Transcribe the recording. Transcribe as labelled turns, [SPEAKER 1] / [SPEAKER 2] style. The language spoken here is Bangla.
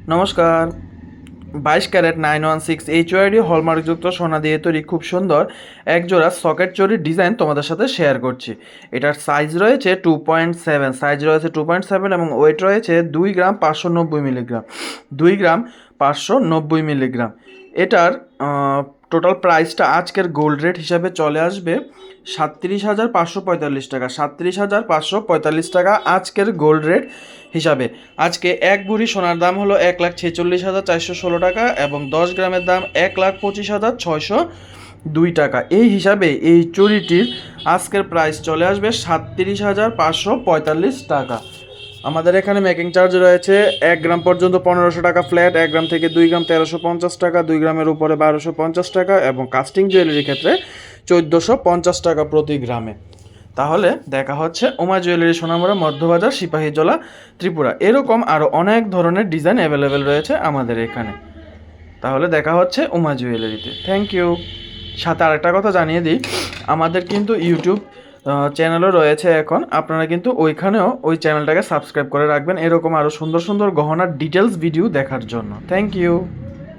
[SPEAKER 1] নমস্কার। 22 ক্যারেট 916 এইচওআইডি হলমার্কযুক্ত সোনা দিয়ে তৈরি খুব সুন্দর একজোড়া সকেট চুরির ডিজাইন তোমাদের সাথে শেয়ার করছি। এটার সাইজ রয়েছে 2.7 এবং ওয়েট রয়েছে 2 গ্রাম 590 মিলিগ্রাম। 2 গ্রাম 590 মিলিগ্রাম। এটার টোটাল প্রাইসটা আজকের গোল্ড রেট হিসাবে চলে আসবে 37,545 টাকা। 37,545 টাকা আজকের গোল্ড রেট হিসাবে। আজকে এক ভরি সোনার দাম হলো 1,46,416 টাকা এবং 10 গ্রামের দাম 1,25,602 টাকা। এই হিসাবে এই চুড়িটির আজকের প্রাইস চলে আসবে 37,545 টাকা। আমাদের এখানে মেকিং চার্জ রয়েছে 1 গ্রাম পর্যন্ত 1500 টাকা ফ্ল্যাট, 1 গ্রাম থেকে 2 গ্রাম 1350 টাকা, 2 গ্রামের উপরে 1250 টাকা এবং কাস্টিং জুয়েলারির ক্ষেত্রে 1450 টাকা প্রতি গ্রামে। তাহলে দেখা হচ্ছে উমা জুয়েলারি সোনামুড়া, মধ্যবাজার, সিপাহীজলা, ত্রিপুরা। এরকম আরও অনেক ধরনের ডিজাইন অ্যাভেলেবেল রয়েছে আমাদের এখানে। তাহলে দেখা হচ্ছে উমা জুয়েলারিতে। Thank you. সাথে আরেকটা কথা জানিয়ে দিই, আমাদের কিন্তু ইউটিউব চ্যানেলও রয়েছে এখন। আপনারা কিন্তু ওইখানেও ওই চ্যানেলটাকে সাবস্ক্রাইব করে রাখবেন এরকম আরও সুন্দর সুন্দর গহনার ডিটেলস ভিডিও দেখার জন্য। Thank you.